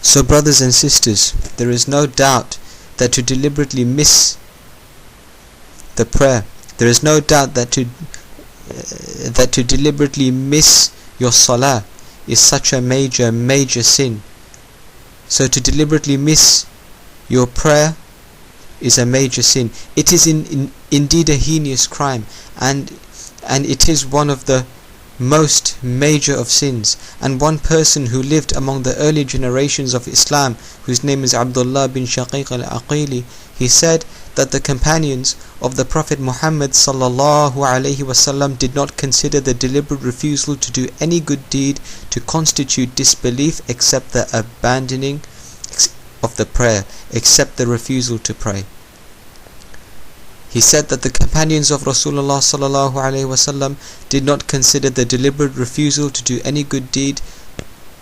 So brothers and sisters, there is no doubt that to deliberately miss the prayer, there is no doubt that to deliberately miss your salah is such a major sin. So to deliberately miss your prayer is a major sin. It is indeed a heinous crime, and it is one of the most major of sins. And one person who lived among the early generations of Islam, whose name is Abdullah bin Shaqiq al-Aqili, he said that the companions of the Prophet Muhammad sallallahu alaihi wasallam did not consider the deliberate refusal to do any good deed to constitute disbelief except the abandoning of the prayer, except the refusal to pray. He said that the companions of Rasulullah sallallahu alaihi wasallam did not consider the deliberate refusal to do any good deed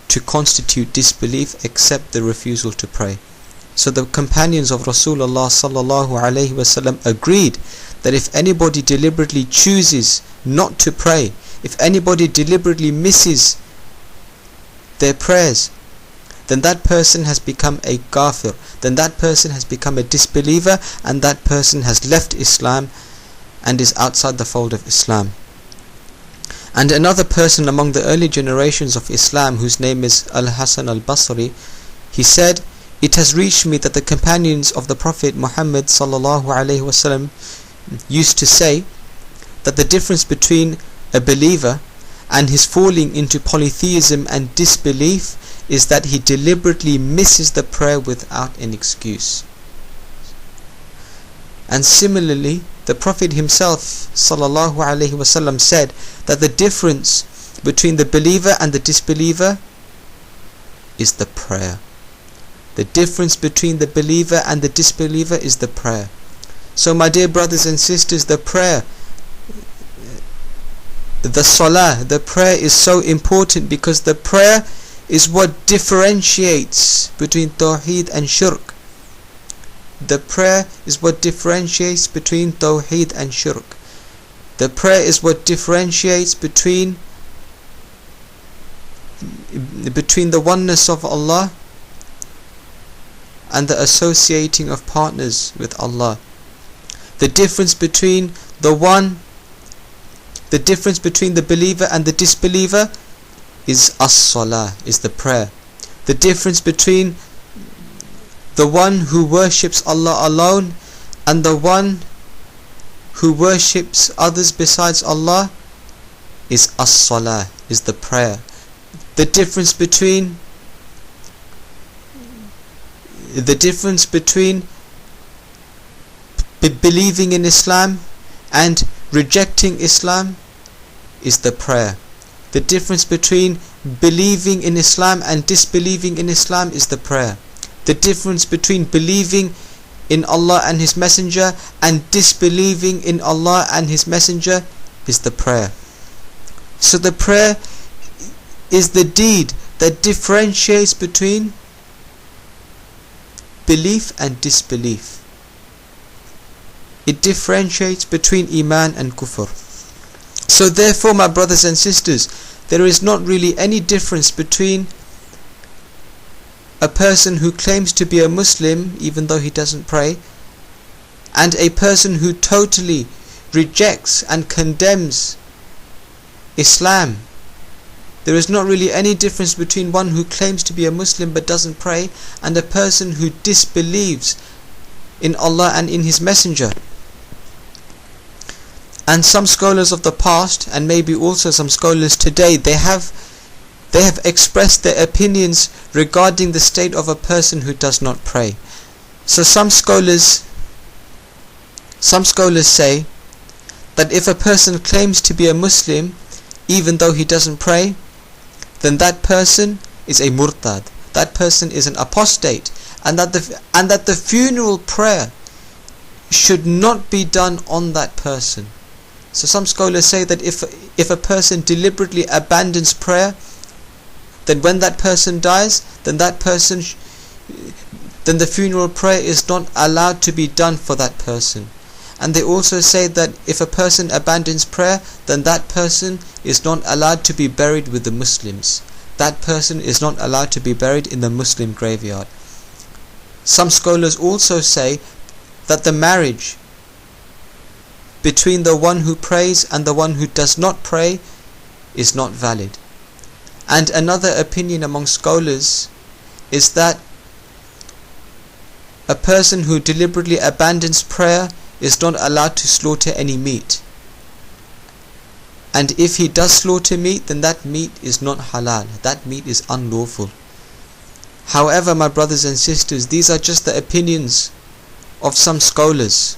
to constitute disbelief except the refusal to pray. So the companions of Rasulullah sallallahu alaihi wasallam agreed that if anybody deliberately chooses not to pray, if anybody deliberately misses their prayers, then that person has become a kafir, then that person has become a disbeliever, and that person has left Islam and is outside the fold of Islam. And another person among the early generations of Islam, whose name is Al-Hasan al-Basri, he said, "It has reached me that the companions of the Prophet Muhammad sallallahu alaihi wasallam used to say that the difference between a believer and his falling into polytheism and disbelief is that he deliberately misses the prayer without an excuse." And similarly, the Prophet himself sallallahu alaihi wasallam said that the difference between the believer and the disbeliever is the prayer. The difference between the believer and the disbeliever is the prayer. So my dear brothers and sisters, the prayer, the salah, the prayer is so important, because the prayer is what differentiates between tawheed and shirk. The prayer is what differentiates between tawheed and shirk. The prayer is what differentiates between the oneness of Allah and the associating of partners with Allah. The difference between the believer and the disbeliever is as-salah, is the prayer. The difference between the one who worships Allah alone and the one who worships others besides Allah is as-salah, is the prayer. The difference between believing in Islam and rejecting Islam is the prayer. The difference between believing in Islam and disbelieving in Islam is the prayer. The difference between believing in Allah and His Messenger and disbelieving in Allah and His Messenger is the prayer. So the prayer is the deed that differentiates between belief and disbelief. It differentiates between Iman and Kufr. So therefore, my brothers and sisters, there is not really any difference between a person who claims to be a Muslim even though he doesn't pray, and a person who totally rejects and condemns Islam. There is not really any difference between one who claims to be a Muslim but doesn't pray and a person who disbelieves in Allah and in His Messenger. And some scholars of the past, and maybe also some scholars today, they have expressed their opinions regarding the state of a person who does not pray. So some scholars say that if a person claims to be a Muslim even though he doesn't pray, then that person is a murtad, that person is an apostate, and that the funeral prayer should not be done on that person. So some scholars say that if a person deliberately abandons prayer, then when that person dies, then the funeral prayer is not allowed to be done for that person. And they also say that if a person abandons prayer, then that person is not allowed to be buried with the Muslims. that person is not allowed to be buried in the Muslim graveyard. Some scholars also say that the marriage between the one who prays and the one who does not pray is not valid. And another opinion among scholars is that a person who deliberately abandons prayer is not allowed to slaughter any meat. And if he does slaughter meat, then that meat is not halal. That meat is unlawful. However, my brothers and sisters, these are just the opinions of some scholars.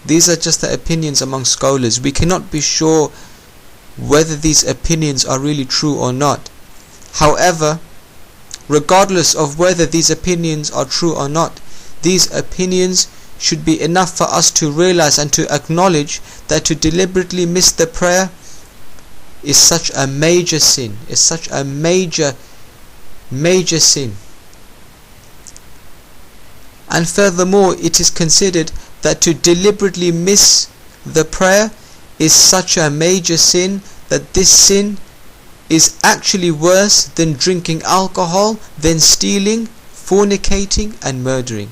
These are just the opinions among scholars. We cannot be sure whether these opinions are really true or not. However, regardless of whether these opinions are true or not, these opinions should be enough for us to realize and to acknowledge that to deliberately miss the prayer is such a major sin, is such a major sin. And furthermore, it is considered that to deliberately miss the prayer is such a major sin that this sin is actually worse than drinking alcohol, than stealing, fornicating and murdering.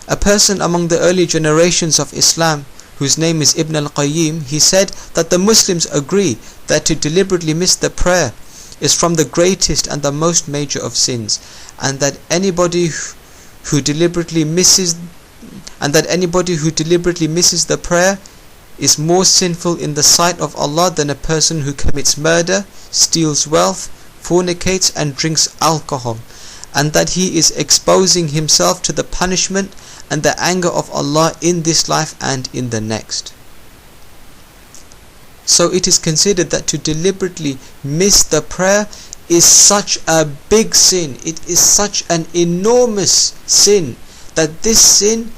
A person among the early generations of Islam, whose name is Ibn al-Qayyim, he said that the Muslims agree that to deliberately miss the prayer is from the greatest and the most major of sins, and that anybody who deliberately misses the prayer is more sinful in the sight of Allah than a person who commits murder, steals wealth, fornicates and drinks alcohol, and that he is exposing himself to the punishment and the anger of Allah in this life and in the next. So it is considered that to deliberately miss the prayer is such a big sin, it is such an enormous sin, that this sin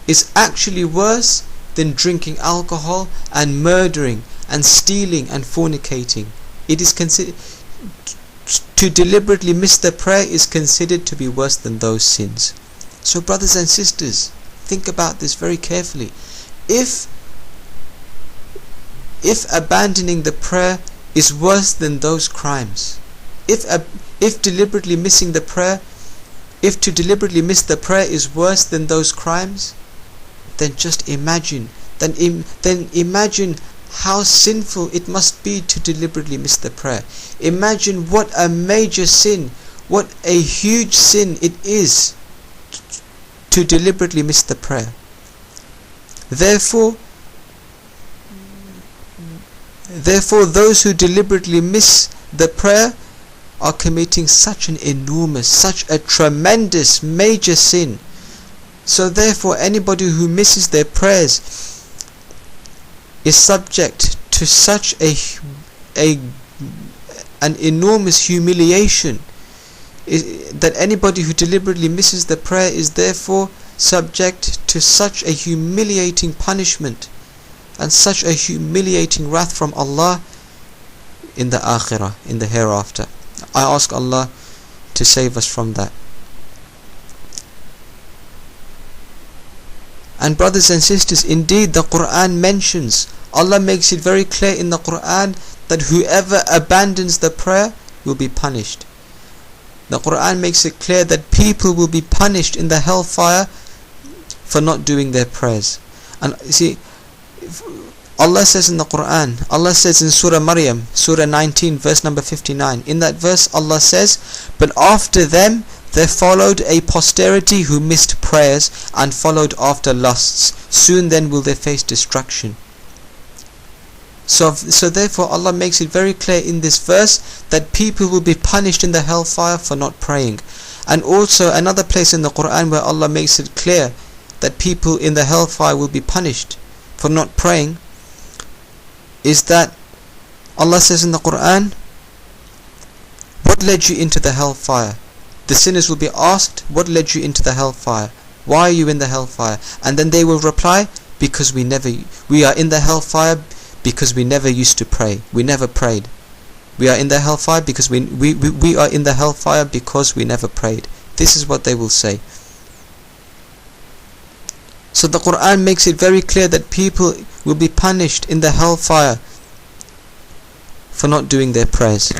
is actually worse than drinking alcohol and murdering and stealing and fornicating. It is considered to deliberately miss the prayer is considered to be worse than those sins. So brothers and sisters, think about this very carefully. If abandoning the prayer is worse than those crimes, if deliberately missing the prayer, if to deliberately miss the prayer is worse than those crimes, then just imagine, then imagine how sinful it must be to deliberately miss the prayer. Imagine what a major sin, what a huge sin it is to deliberately miss the prayer. Therefore those who deliberately miss the prayer are committing such an enormous, such a tremendous, major sin. So therefore anybody who misses their prayers is subject to such an enormous humiliation, that anybody who deliberately misses the prayer is therefore subject to such a humiliating punishment and such a humiliating wrath from Allah in the akhirah, in the hereafter. I ask Allah to save us from that. And brothers and sisters, indeed the Quran mentions, Allah makes it very clear in the Quran that whoever abandons the prayer will be punished. The Quran makes it clear that people will be punished in the hellfire for not doing their prayers. And you see, Allah says in the Quran, Allah says in Surah Maryam, Surah 19 verse number 59, in that verse Allah says, "But after them there followed a posterity who missed prayers and followed after lusts. Soon then will they face destruction." So therefore Allah makes it very clear in this verse that people will be punished in the hellfire for not praying. And also another place in the Quran where Allah makes it clear that people in the hellfire will be punished for not praying is that Allah says in the Quran, "What led you into the hellfire?" The sinners will be asked, "What led you into the hellfire? Why are you in the hellfire?" And then they will reply, "Because we are in the hellfire because we never used to pray. We never prayed. We are in the hellfire because we are in the hellfire because we never prayed." This is what they will say. So the Quran makes it very clear that people will be punished in the hellfire for not doing their prayers.